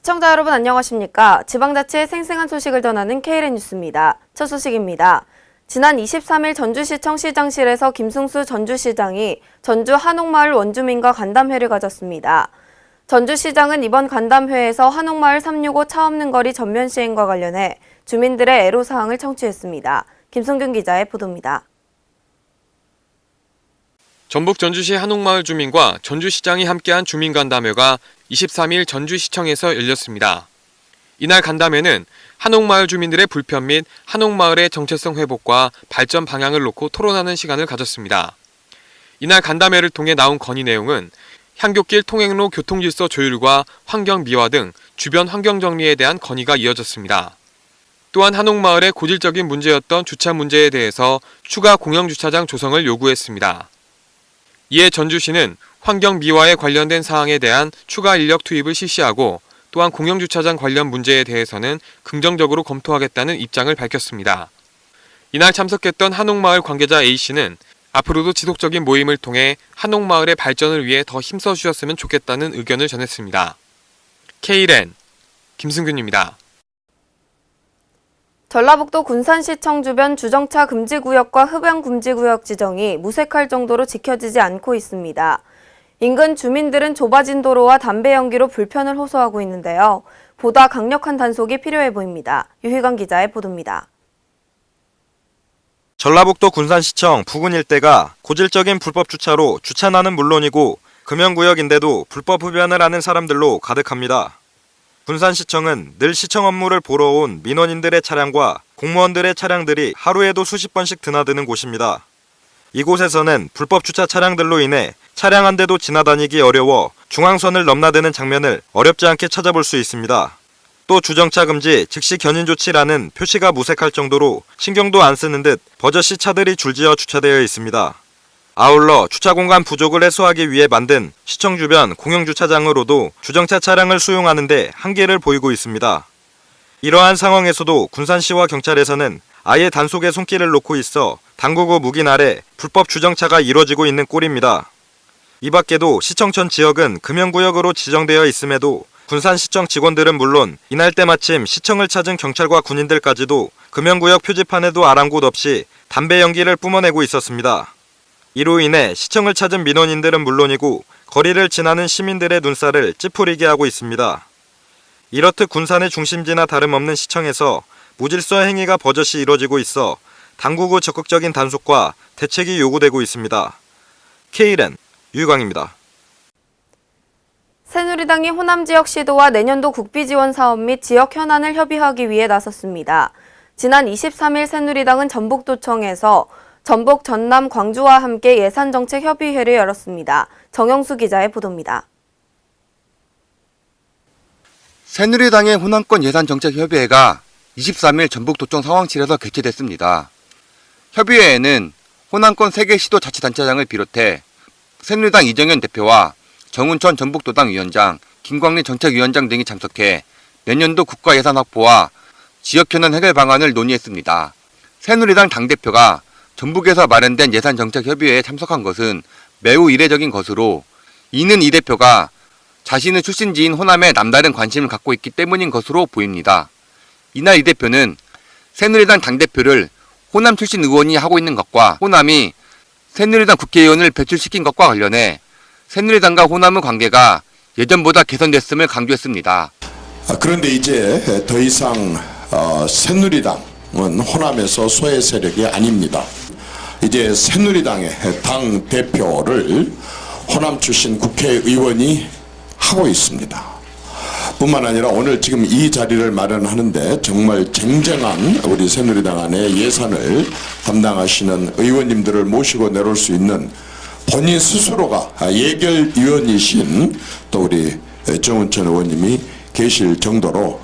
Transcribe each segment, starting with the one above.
시청자 여러분 안녕하십니까? 지방자치의 생생한 소식을 전하는 KLN 뉴스입니다. 첫 소식입니다. 지난 23일 전주시청 시장실에서 김승수 전주시장이 전주 한옥마을 원주민과 간담회를 가졌습니다. 전주시장은 이번 간담회에서 한옥마을 365 차 없는 거리 전면 시행과 관련해 주민들의 애로사항을 청취했습니다. 김성균 기자의 보도입니다. 전북 전주시 한옥마을 주민과 전주시장이 함께한 주민간담회가 23일 전주시청에서 열렸습니다. 이날 간담회는 한옥마을 주민들의 불편 및 한옥마을의 정체성 회복과 발전 방향을 놓고 토론하는 시간을 가졌습니다. 이날 간담회를 통해 나온 건의 내용은 향교길 통행로 교통질서 조율과 환경 미화 등 주변 환경 정리에 대한 건의가 이어졌습니다. 또한 한옥마을의 고질적인 문제였던 주차 문제에 대해서 추가 공영주차장 조성을 요구했습니다. 이에 전주시는 환경 미화에 관련된 사항에 대한 추가 인력 투입을 실시하고 또한 공영주차장 관련 문제에 대해서는 긍정적으로 검토하겠다는 입장을 밝혔습니다. 이날 참석했던 한옥마을 관계자 A씨는 앞으로도 지속적인 모임을 통해 한옥마을의 발전을 위해 더 힘써 주셨으면 좋겠다는 의견을 전했습니다. KLN 김승균입니다. 전라북도 군산시청 주변 주정차 금지구역과 흡연금지구역 지정이 무색할 정도로 지켜지지 않고 있습니다. 인근 주민들은 좁아진 도로와 담배 연기로 불편을 호소하고 있는데요. 보다 강력한 단속이 필요해 보입니다. 유희관 기자의 보도입니다. 전라북도 군산시청 부근 일대가 고질적인 불법 주차로 주차난은 물론이고 금연구역인데도 불법 흡연을 하는 사람들로 가득합니다. 군산시청은 늘 시청 업무를 보러 온 민원인들의 차량과 공무원들의 차량들이 하루에도 수십 번씩 드나드는 곳입니다. 이곳에서는 불법 주차 차량들로 인해 차량 한 대도 지나다니기 어려워 중앙선을 넘나드는 장면을 어렵지 않게 찾아볼 수 있습니다. 또 주정차 금지, 즉시 견인 조치라는 표시가 무색할 정도로 신경도 안 쓰는 듯 버젓이 차들이 줄지어 주차되어 있습니다. 아울러 주차 공간 부족을 해소하기 위해 만든 시청 주변 공영주차장으로도 주정차 차량을 수용하는 데 한계를 보이고 있습니다. 이러한 상황에서도 군산시와 경찰에서는 아예 단속에 손길을 놓고 있어 당국의 묵인 아래 불법 주정차가 이뤄지고 있는 꼴입니다. 이 밖에도 시청천 지역은 금연구역으로 지정되어 있음에도 군산시청 직원들은 물론 이날 때마침 시청을 찾은 경찰과 군인들까지도 금연구역 표지판에도 아랑곳 없이 담배 연기를 뿜어내고 있었습니다. 이로 인해 시청을 찾은 민원인들은 물론이고 거리를 지나는 시민들의 눈살을 찌푸리게 하고 있습니다. 이렇듯 군산의 중심지나 다름없는 시청에서 무질서 행위가 버젓이 이뤄지고 있어 당국의 적극적인 단속과 대책이 요구되고 있습니다. KLN 유희광입니다. 새누리당이 호남 지역 시도와 내년도 국비 지원 사업 및 지역 현안을 협의하기 위해 나섰습니다. 지난 23일 새누리당은 전북도청에서 전북, 전남, 광주와 함께 예산정책협의회를 열었습니다. 정영수 기자의 보도입니다. 새누리당의 호남권 예산정책협의회가 23일 전북도청 상황실에서 개최됐습니다. 협의회에는 호남권 3개 시도자치단체장을 비롯해 새누리당 이정현 대표와 정운천 전북도당 위원장, 김광리 정책위원장 등이 참석해 내년도 국가 예산 확보와 지역현안 해결 방안을 논의했습니다. 새누리당 당대표가 전북에서 마련된 예산정책협의회에 참석한 것은 매우 이례적인 것으로 이는 이 대표가 자신의 출신지인 호남에 남다른 관심을 갖고 있기 때문인 것으로 보입니다. 이날 이 대표는 새누리당 당대표를 호남 출신 의원이 하고 있는 것과 호남이 새누리당 국회의원을 배출시킨 것과 관련해 새누리당과 호남의 관계가 예전보다 개선됐음을 강조했습니다. 그런데 이제 더 이상 새누리당은 호남에서 소외 세력이 아닙니다. 이제 새누리당의 당 대표를 호남 출신 국회의원이 하고 있습니다. 뿐만 아니라 오늘 지금 이 자리를 마련하는데 정말 쟁쟁한 우리 새누리당 안에 예산을 담당하시는 의원님들을 모시고 내려올 수 있는 본인 스스로가 예결위원이신 또 우리 정운천 의원님이 계실 정도로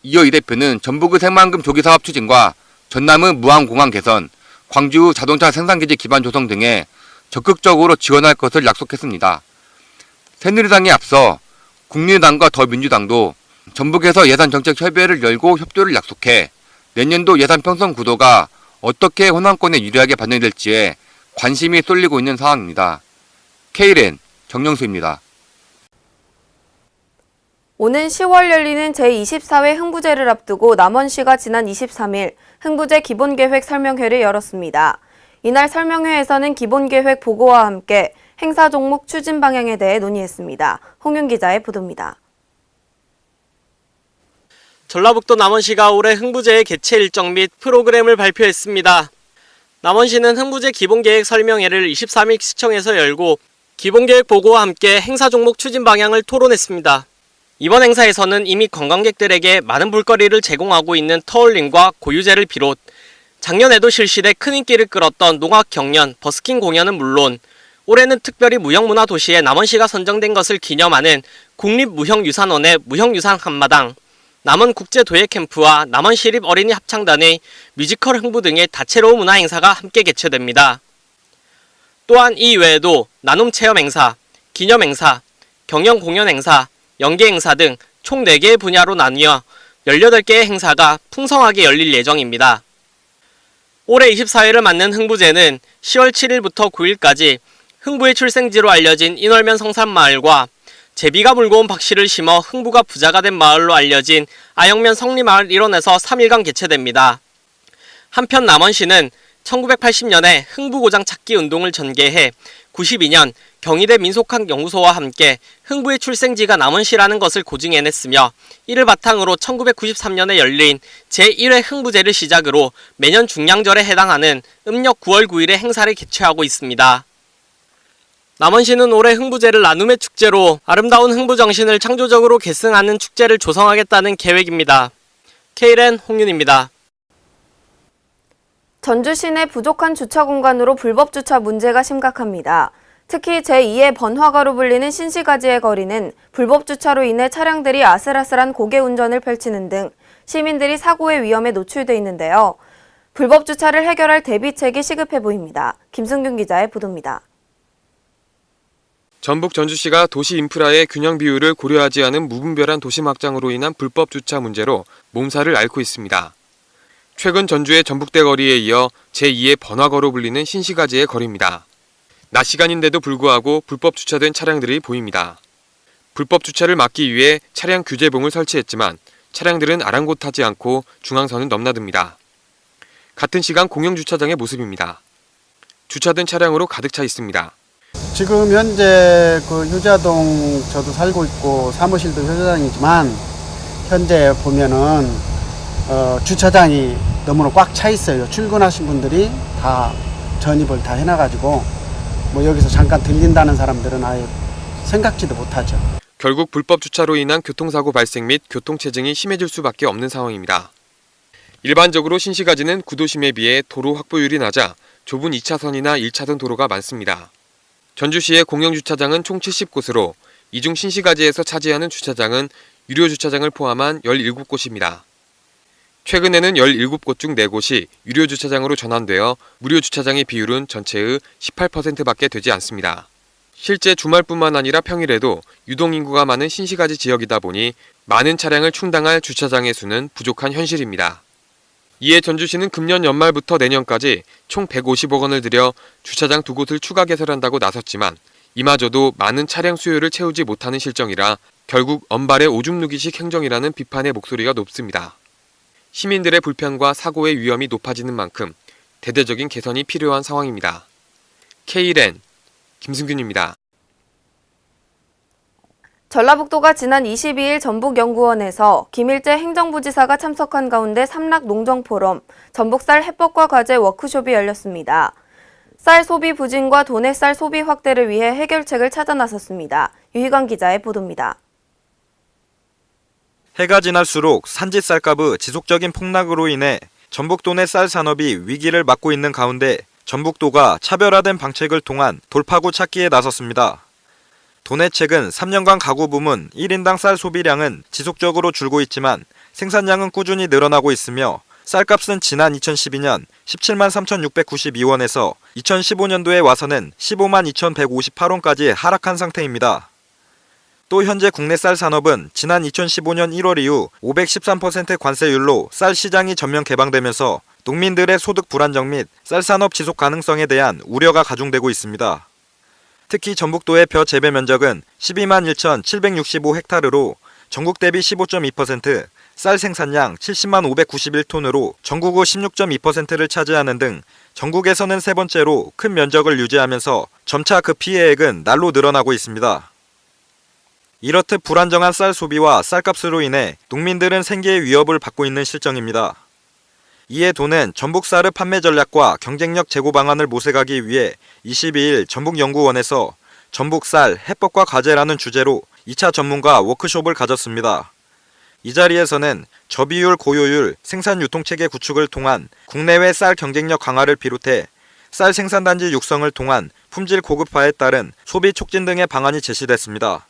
이어 이 대표는 전북의 새만금 조기사업 추진과 전남의 무항공항 개선, 광주 자동차 생산기지 기반 조성 등에 적극적으로 지원할 것을 약속했습니다. 새누리당에 앞서 국민의당과 더민주당도 전북에서 예산정책협의회를 열고 협조를 약속해 내년도 예산 편성 구도가 어떻게 호남권에 유리하게 반영될지에 관심이 쏠리고 있는 상황입니다. KLN 정영수입니다. 오는 10월 열리는 제24회 흥부제를 앞두고 남원시가 지난 23일 흥부제 기본계획 설명회를 열었습니다. 이날 설명회에서는 기본계획 보고와 함께 행사 종목 추진 방향에 대해 논의했습니다. 홍윤 기자의 보도입니다. 전라북도 남원시가 올해 흥부제의 개최 일정 및 프로그램을 발표했습니다. 남원시는 흥부제 기본계획 설명회를 23일 시청에서 열고 기본계획 보고와 함께 행사 종목 추진 방향을 토론했습니다. 이번 행사에서는 이미 관광객들에게 많은 볼거리를 제공하고 있는 터울림과 고유제를 비롯 작년에도 실시돼 큰 인기를 끌었던 농악 경연, 버스킹 공연은 물론 올해는 특별히 무형문화도시에 남원시가 선정된 것을 기념하는 국립무형유산원의 무형유산 한마당, 남원국제도예캠프와 남원시립 어린이 합창단의 뮤지컬 흥부 등의 다채로운 문화 행사가 함께 개최됩니다. 또한 이 외에도 나눔 체험 행사, 기념 행사, 경연 공연 행사, 연계 행사 등 총 4개의 분야로 나뉘어 18개의 행사가 풍성하게 열릴 예정입니다. 올해 24회를 맞는 흥부제는 10월 7일부터 9일까지 흥부의 출생지로 알려진 인월면 성산마을과 제비가 물고 온 박씨를 심어 흥부가 부자가 된 마을로 알려진 아영면 성리마을 일원에서 3일간 개최됩니다. 한편 남원시는 1980년에 흥부고장 찾기 운동을 전개해 92년 경희대 민속학연구소와 함께 흥부의 출생지가 남원시라는 것을 고증해냈으며 이를 바탕으로 1993년에 열린 제1회 흥부제를 시작으로 매년 중량절에 해당하는 음력 9월 9일에 행사를 개최하고 있습니다. 남원시는 올해 흥부제를 나눔의 축제로 아름다운 흥부 정신을 창조적으로 계승하는 축제를 조성하겠다는 계획입니다. KLN 홍윤입니다. 전주 시내 부족한 주차 공간으로 불법 주차 문제가 심각합니다. 특히 제2의 번화가로 불리는 신시가지의 거리는 불법 주차로 인해 차량들이 아슬아슬한 고개 운전을 펼치는 등 시민들이 사고의 위험에 노출돼 있는데요. 불법 주차를 해결할 대비책이 시급해 보입니다. 김승균 기자의 보도입니다. 전북 전주시가 도시 인프라의 균형 비율을 고려하지 않은 무분별한 도심 확장으로 인한 불법 주차 문제로 몸살을 앓고 있습니다. 최근 전주의 전북대 거리에 이어 제2의 번화거로 불리는 신시가지의 거리입니다. 낮 시간인데도 불구하고 불법 주차된 차량들이 보입니다. 불법 주차를 막기 위해 차량 규제봉을 설치했지만 차량들은 아랑곳하지 않고 중앙선을 넘나듭니다. 같은 시간 공영주차장의 모습입니다. 주차된 차량으로 가득 차 있습니다. 지금 현재 그 효자동 저도 살고 있고 사무실도 효자장이지만 현재 보면은 주차장이 너무나 꽉 차 있어요. 출근하신 분들이 다 전입을 다 해놔가지고 뭐 여기서 잠깐 들린다는 사람들은 아예 생각지도 못하죠. 결국 불법 주차로 인한 교통사고 발생 및 교통체증이 심해질 수밖에 없는 상황입니다. 일반적으로 신시가지는 구도심에 비해 도로 확보율이 낮아 좁은 2차선이나 1차선 도로가 많습니다. 전주시의 공영주차장은 총 70곳으로 이 중 신시가지에서 차지하는 주차장은 유료 주차장을 포함한 17곳입니다. 최근에는 17곳 중 4곳이 유료 주차장으로 전환되어 무료 주차장의 비율은 전체의 18%밖에 되지 않습니다. 실제 주말뿐만 아니라 평일에도 유동인구가 많은 신시가지 지역이다 보니 많은 차량을 충당할 주차장의 수는 부족한 현실입니다. 이에 전주시는 금년 연말부터 내년까지 총 150억 원을 들여 주차장 2곳을 추가 개설한다고 나섰지만 이마저도 많은 차량 수요를 채우지 못하는 실정이라 결국 언발의 오줌 누기식 행정이라는 비판의 목소리가 높습니다. 시민들의 불편과 사고의 위험이 높아지는 만큼 대대적인 개선이 필요한 상황입니다. KLN 김승균입니다. 전라북도가 지난 22일 전북연구원에서 김일재 행정부지사가 참석한 가운데 삼락농정포럼, 전북쌀 해법과 과제 워크숍이 열렸습니다. 쌀 소비 부진과 도내 쌀 소비 확대를 위해 해결책을 찾아 나섰습니다. 유희관 기자의 보도입니다. 해가 지날수록 산지 쌀값의 지속적인 폭락으로 인해 전북도 내 쌀 산업이 위기를 맞고 있는 가운데 전북도가 차별화된 방책을 통한 돌파구 찾기에 나섰습니다. 도내 최근 3년간 가구 부문 1인당 쌀 소비량은 지속적으로 줄고 있지만 생산량은 꾸준히 늘어나고 있으며 쌀값은 지난 2012년 17만 3,692원에서 2015년도에 와서는 15만 2,158원까지 하락한 상태입니다. 또 현재 국내 쌀 산업은 지난 2015년 1월 이후 513%의 관세율로 쌀 시장이 전면 개방되면서 농민들의 소득 불안정 및 쌀 산업 지속 가능성에 대한 우려가 가중되고 있습니다. 특히 전북도의 벼 재배 면적은 12만 1,765헥타르로 전국 대비 15.2%, 쌀 생산량 70만 591톤으로 전국의 16.2%를 차지하는 등 전국에서는 세 번째로 큰 면적을 유지하면서 점차 그 피해액은 날로 늘어나고 있습니다. 이렇듯 불안정한 쌀 소비와 쌀값으로 인해 농민들은 생계의 위협을 받고 있는 실정입니다. 이에 도는 전북 쌀의 판매 전략과 경쟁력 제고 방안을 모색하기 위해 22일 전북연구원에서 전북 쌀 해법과 과제라는 주제로 2차 전문가 워크숍을 가졌습니다. 이 자리에서는 저비율 고효율 생산 유통체계 구축을 통한 국내외 쌀 경쟁력 강화를 비롯해 쌀 생산단지 육성을 통한 품질 고급화에 따른 소비 촉진 등의 방안이 제시됐습니다.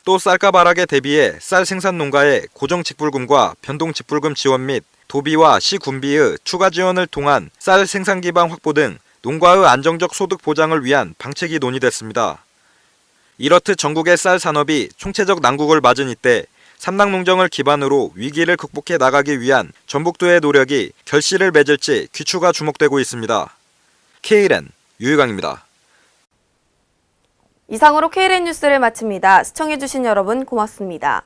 또 쌀값 하락에 대비해 쌀 생산 농가의 고정 직불금과 변동 직불금 지원 및 도비와 시군비의 추가 지원을 통한 쌀 생산 기반 확보 등 농가의 안정적 소득 보장을 위한 방책이 논의됐습니다. 이렇듯 전국의 쌀 산업이 총체적 난국을 맞은 이때 삼당 농정을 기반으로 위기를 극복해 나가기 위한 전북도의 노력이 결실을 맺을지 귀추가 주목되고 있습니다. KLN 유희광입니다. 이상으로 KLN 뉴스를 마칩니다. 시청해주신 여러분 고맙습니다.